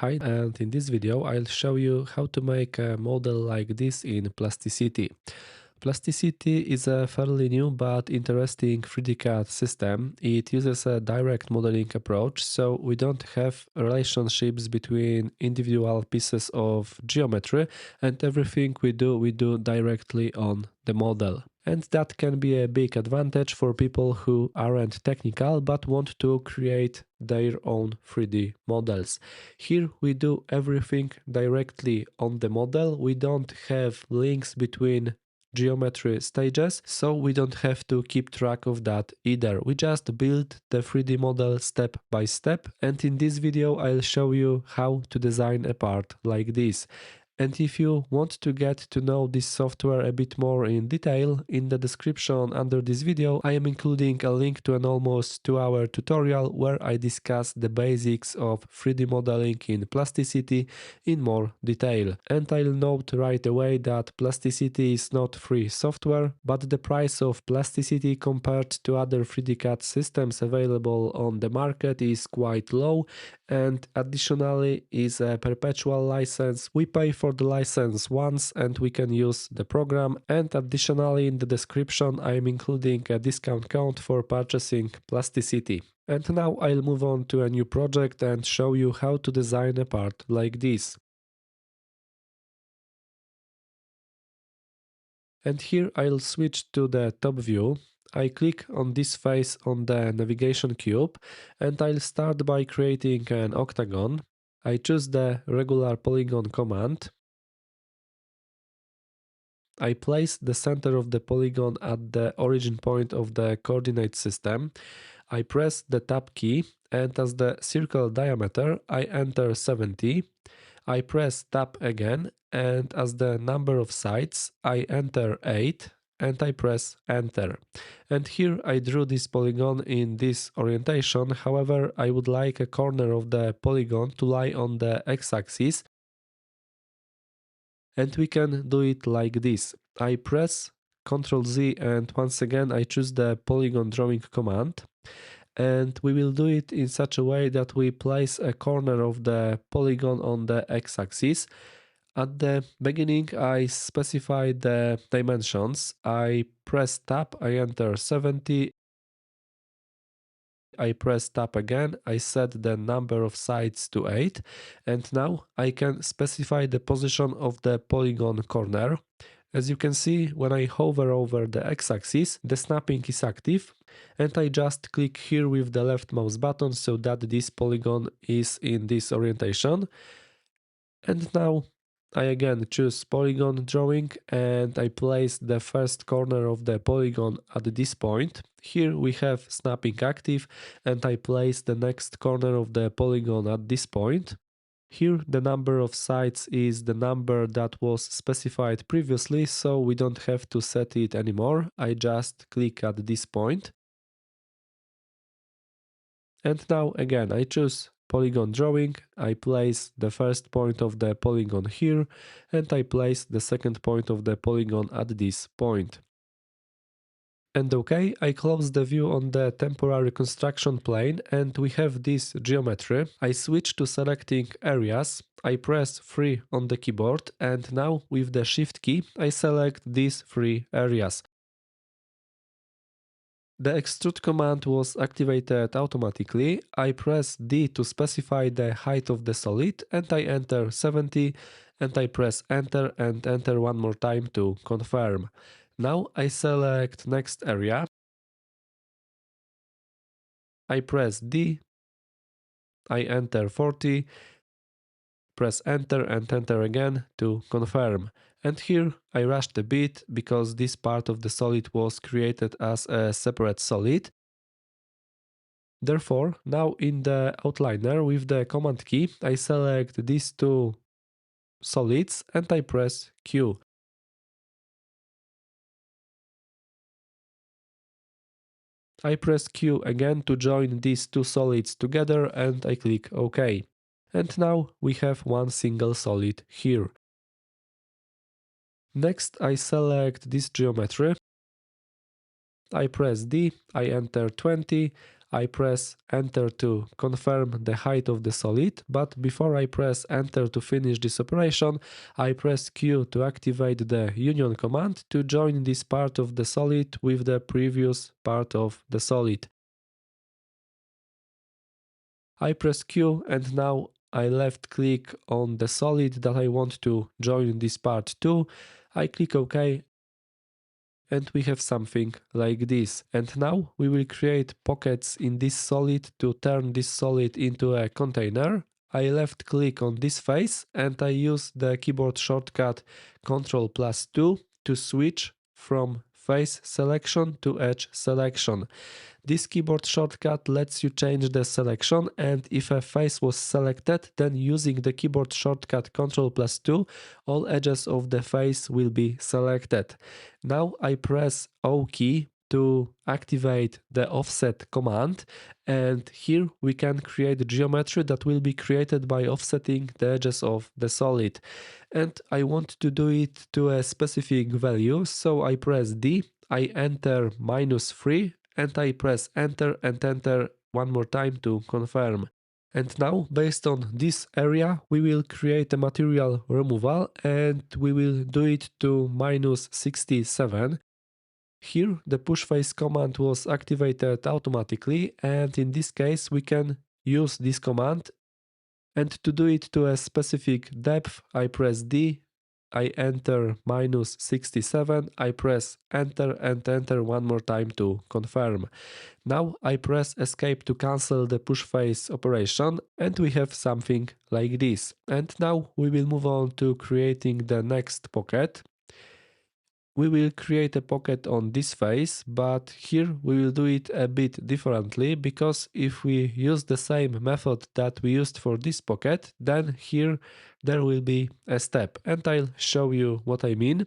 Hi, and in this video I'll show you how to make a model like this in Plasticity. Plasticity is a fairly new but interesting 3D CAD system. It uses a direct modeling approach, so we don't have relationships between individual pieces of geometry, and everything we do directly on the model. And that can be a big advantage for people who aren't technical but want to create their own 3D models. Here we do everything directly on the model. We don't have links between geometry stages, so we don't have to keep track of that either. We just build the 3D model step by step, and in this video I'll show you how to design a part like this. And if you want to get to know this software a bit more in detail, in the description under this video I am including a link to an almost 2-hour tutorial where I discuss the basics of 3D modeling in Plasticity in more detail. And I'll note right away that Plasticity is not free software, but the price of Plasticity compared to other 3D CAD systems available on the market is quite low, and additionally is a perpetual license. We pay for the license once and we can use the program, and additionally in the description I am including a discount code for purchasing Plasticity. And now I'll move on to a new project and show you how to design a part like this. And here I'll switch to the top view. I click on this face on the navigation cube and I'll start by creating an octagon. I choose the regular polygon command. I place the center of the polygon at the origin point of the coordinate system. I press the tab key, and as the circle diameter I enter 70. I press tab again, and as the number of sides I enter 8 and I press enter. And here I drew this polygon in this orientation. However, I would like a corner of the polygon to lie on the x-axis, and we can do it like this. I press Ctrl Z and once again I choose the polygon drawing command, and we will do it in such a way that we place a corner of the polygon on the x-axis. At the beginning I specify the dimensions. I press tab, I enter 70. I press tab again, I set the number of sides to 8, and now I can specify the position of the polygon corner. As you can see, when I hover over the x-axis, the snapping is active, and I just click here with the left mouse button so that this polygon is in this orientation. And now I again choose polygon drawing and I place the first corner of the polygon at this point. Here we have snapping active, and I place the next corner of the polygon at this point. Here the number of sides is the number that was specified previously, so we don't have to set it anymore. I just click at this point. And now again I choose polygon drawing, I place the first point of the polygon here, and I place the second point of the polygon at this point. And OK, I close the view on the temporary construction plane and we have this geometry. I switch to selecting areas, I press 3 on the keyboard, and now with the Shift key I select these 3 areas. The extrude command was activated automatically. I press D to specify the height of the solid and I enter 70, and I press enter and enter one more time to confirm. Now I select next area. I press D, I enter 40, press enter and enter again to confirm. And here I rushed a bit because this part of the solid was created as a separate solid. Therefore, now in the outliner with the command key, I select these two solids and I press Q. I press Q again to join these two solids together and I click OK. And now we have one single solid here. Next I select this geometry. I press D, I enter 20, I press enter to confirm the height of the solid, but before I press enter to finish this operation, I press Q to activate the union command to join this part of the solid with the previous part of the solid. I press Q and now I left click on the solid that I want to join this part to. I click OK and we have something like this. And now we will create pockets in this solid to turn this solid into a container. I left click on this face and I use the keyboard shortcut Ctrl+2 to switch from face selection to edge selection. This keyboard shortcut lets you change the selection, and if a face was selected, then using the keyboard shortcut Ctrl+2, all edges of the face will be selected. Now I press O key to activate the offset command, and here we can create geometry that will be created by offsetting the edges of the solid. And I want to do it to a specific value, so I press D, I enter -3, and I press enter and enter one more time to confirm. And now, based on this area, we will create a material removal and we will do it to -67. Here, the push face command was activated automatically, and in this case, we can use this command. And to do it to a specific depth, I press D, I enter -67, I press enter and enter one more time to confirm. Now I press escape to cancel the push face operation and we have something like this. And now we will move on to creating the next pocket. We will create a pocket on this face, but here we will do it a bit differently, because if we use the same method that we used for this pocket, then here there will be a step, and I'll show you what I mean.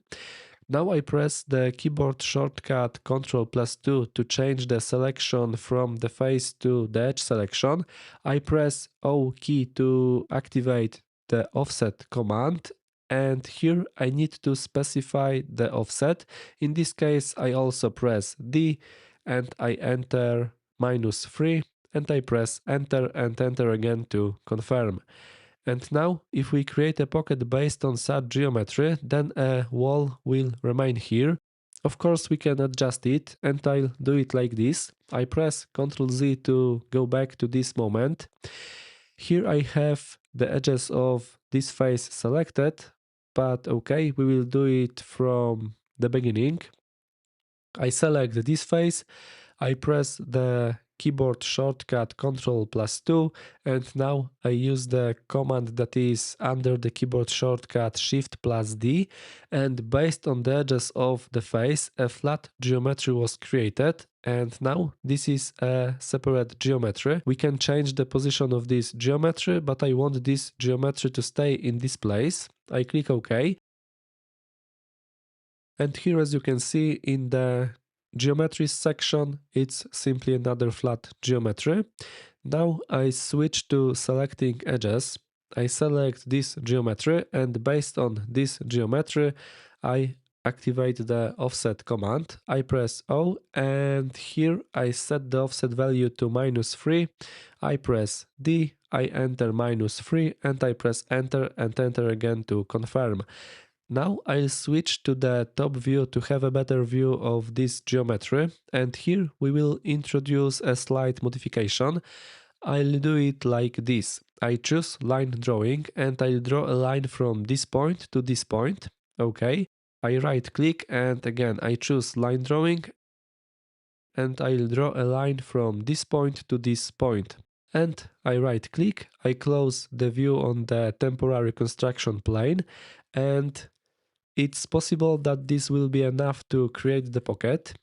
Now I press the keyboard shortcut Ctrl+2 to change the selection from the face to the edge selection. I press O key to activate the offset command, and here I need to specify the offset. In this case, I also press D and I enter -3 and I press enter and enter again to confirm. And now, if we create a pocket based on such geometry, then a wall will remain here. Of course, we can adjust it, and I'll do it like this. I press Ctrl Z to go back to this moment. Here I have the edges of this face selected, but okay, we will do it from the beginning. I select this face, I press the keyboard shortcut Ctrl+2, and now I use the command that is under the keyboard shortcut Shift+D, and based on the edges of the face, a flat geometry was created, and now this is a separate geometry. We can change the position of this geometry, but I want this geometry to stay in this place. I click OK. And here, as you can see in the geometry section, it's simply another flat geometry. Now I switch to selecting edges. I select this geometry, and based on this geometry, I activate the offset command. I press O, and here I set the offset value to -3. I press D, I enter -3, and I press enter and enter again to confirm. Now I'll switch to the top view to have a better view of this geometry, and here we will introduce a slight modification. I'll do it like this. I choose line drawing and I'll draw a line from this point to this point. Okay. I right click and again I choose line drawing and I'll draw a line from this point to this point. And I right click, I close the view on the temporary construction plane, and it's possible that this will be enough to create the pocket.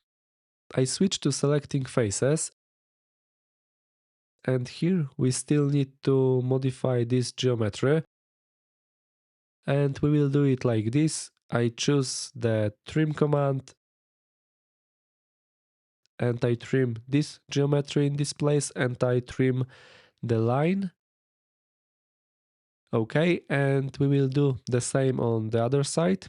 I switch to selecting faces, and here we still need to modify this geometry, and we will do it like this. I choose the trim command and I trim this geometry in this place and I trim the line. Okay, and we will do the same on the other side.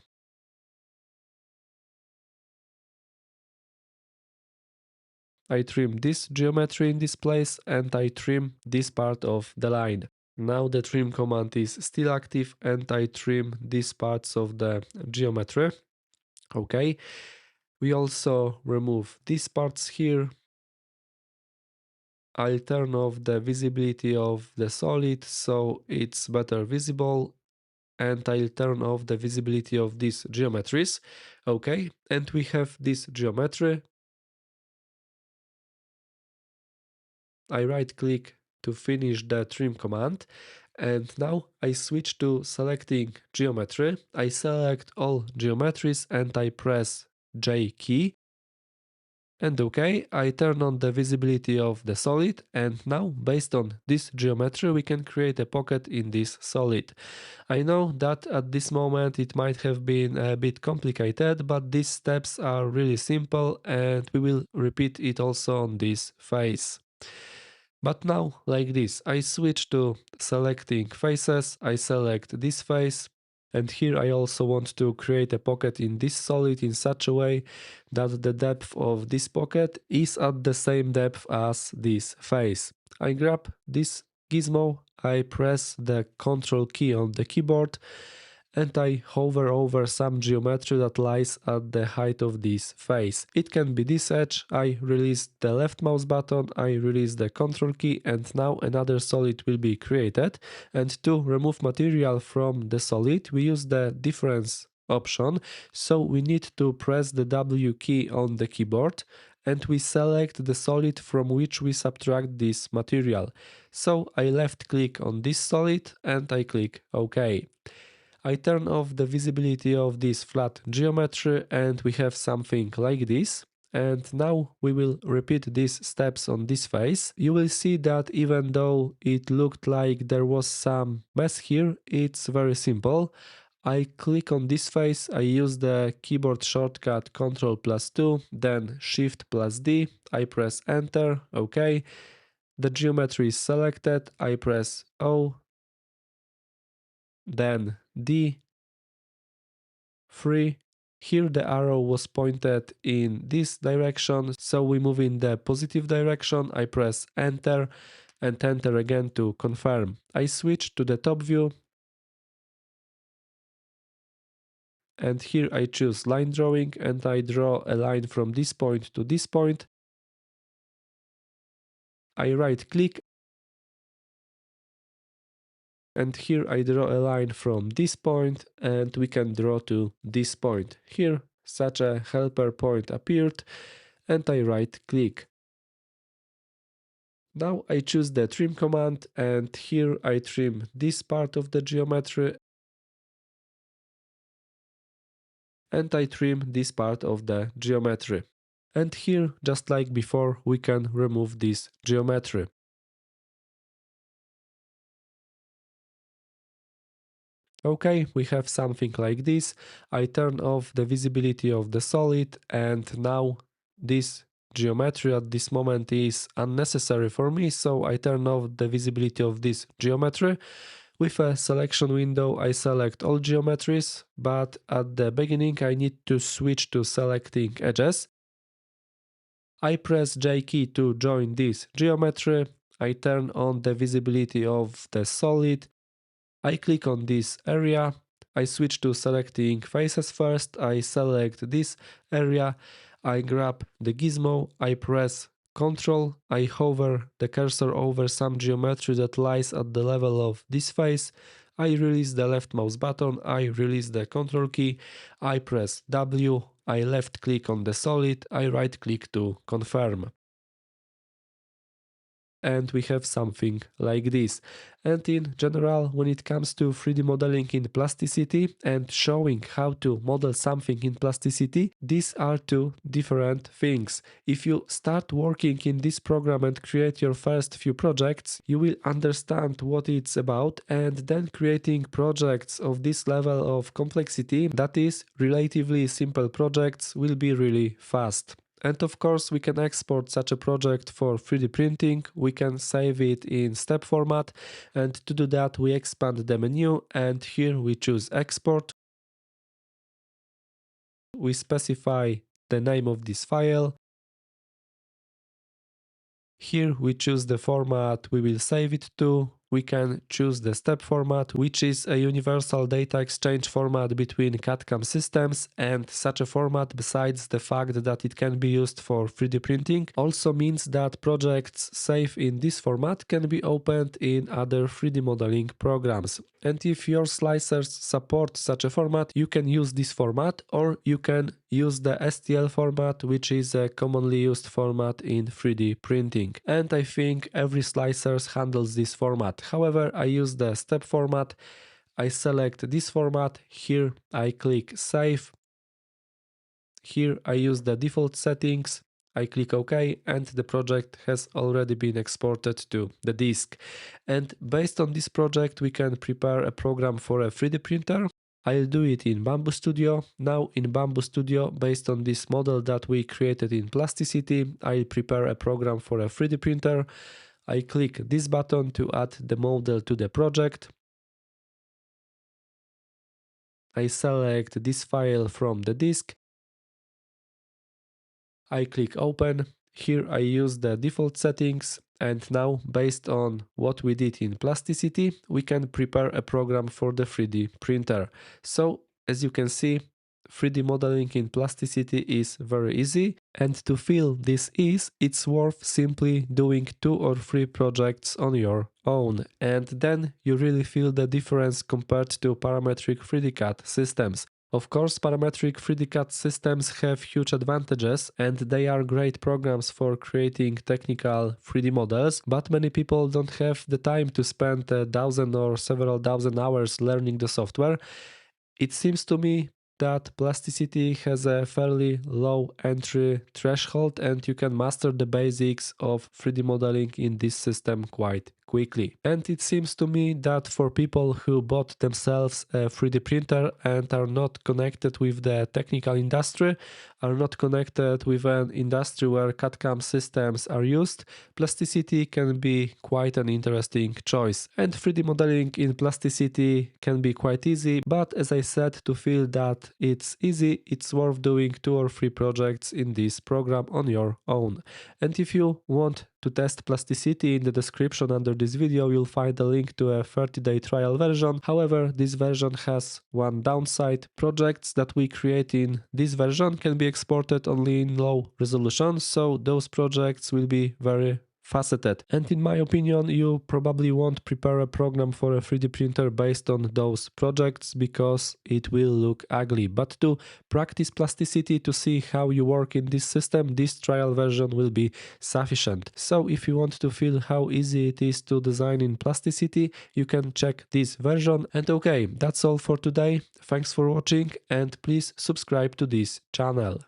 I trim this geometry in this place, and I trim this part of the line. Now the trim command is still active, and I trim these parts of the geometry. Okay. We also remove these parts here. I'll turn off the visibility of the solid so it's better visible, and I'll turn off the visibility of these geometries. Okay, and we have this geometry. I right click to finish the trim command, and now I switch to selecting geometry. I select all geometries and I press J key. And OK, I turn on the visibility of the solid, and now based on this geometry we can create a pocket in this solid. I know that at this moment it might have been a bit complicated, but these steps are really simple and we will repeat it also on this face. But now, like this, I switch to selecting faces, I select this face, and here I also want to create a pocket in this solid in such a way that the depth of this pocket is at the same depth as this face. I grab this gizmo, I press the Ctrl key on the keyboard, and I hover over some geometry that lies at the height of this face. It can be this edge. I release the left mouse button, I release the Ctrl key, and now another solid will be created. And to remove material from the solid, we use the difference option. So we need to press the W key on the keyboard, and we select the solid from which we subtract this material. So I left click on this solid and I click OK. I turn off the visibility of this flat geometry and we have something like this. And now we will repeat these steps on this face. You will see that even though it looked like there was some mess here, it's very simple. I click on this face, I use the keyboard shortcut Ctrl+2, then Shift+D, I press enter, OK. The geometry is selected, I press O, then D, 3. Here the arrow was pointed in this direction, so we move in the positive direction. I press enter and enter again to confirm. I switch to the top view, and here I choose line drawing and I draw a line from this point to this point. I right click and here I draw a line from this point and we can draw to this point. Here such a helper point appeared and I right click. Now I choose the trim command and here I trim this part of the geometry and I trim this part of the geometry. And here, just like before, we can remove this geometry. Okay, we have something like this. I turn off the visibility of the solid and now this geometry at this moment is unnecessary for me, so I turn off the visibility of this geometry. With a selection window, I select all geometries, but at the beginning I need to switch to selecting edges. I press J key to join this geometry. I turn on the visibility of the solid. I click on this area. I switch to selecting faces first. I select this area. I grab the gizmo. I press Ctrl. I hover the cursor over some geometry that lies at the level of this face. I release the left mouse button. I release the Ctrl key. I press W. I left click on the solid. I right click to confirm. And we have something like this. And in general, when it comes to 3D modeling in Plasticity and showing how to model something in Plasticity, these are two different things. If you start working in this program and create your first few projects, you will understand what it's about, and then creating projects of this level of complexity, that is, relatively simple projects, will be really fast. And of course, we can export such a project for 3D printing. We can save it in step format. And to do that, we expand the menu and here we choose export. We specify the name of this file. Here we choose the format we will save it to. We can choose the step format, which is a universal data exchange format between CAD/CAM systems, and such a format, besides the fact that it can be used for 3D printing, also means that projects saved in this format can be opened in other 3D modeling programs. And if your slicers support such a format, you can use this format, or you can use the STL format, which is a commonly used format in 3D printing. And I think every slicer handles this format. However, I use the step format. I select this format. Here I click Save. Here I use the default settings. I click OK, and the project has already been exported to the disk. And based on this project, we can prepare a program for a 3D printer. I'll do it in Bamboo Studio. Now in Bamboo Studio, based on this model that we created in Plasticity, I'll prepare a program for a 3D printer. I click this button to add the model to the project. I select this file from the disk. I click Open. Here I use the default settings, and now based on what we did in Plasticity, we can prepare a program for the 3D printer. So as you can see, 3D modeling in Plasticity is very easy, and to feel this ease, it's worth simply doing 2 or 3 projects on your own, and then you really feel the difference compared to parametric 3D CAD systems. Of course, parametric 3D CAD systems have huge advantages, and they are great programs for creating technical 3D models, but many people don't have the time to spend 1,000 or several thousand hours learning the software. It seems to me that Plasticity has a fairly low entry threshold, and you can master the basics of 3D modeling in this system quite quickly. And it seems to me that for people who bought themselves a 3D printer and are not connected with the technical industry, are not connected with an industry where CAD/CAM systems are used, Plasticity can be quite an interesting choice. And 3D modeling in Plasticity can be quite easy, but as I said, to feel that it's easy, it's worth doing 2 or 3 projects in this program on your own. And if you want to test Plasticity, in the description under this video you'll find a link to a 30-day trial version. However, this version has one downside. Projects that we create in this version can be exported only in low resolution, so those projects will be very faceted. And in my opinion, you probably won't prepare a program for a 3D printer based on those projects because it will look ugly. But to practice Plasticity, to see how you work in this system, this trial version will be sufficient. So if you want to feel how easy it is to design in Plasticity, you can check this version. And okay, that's all for today. Thanks for watching, and please subscribe to this channel.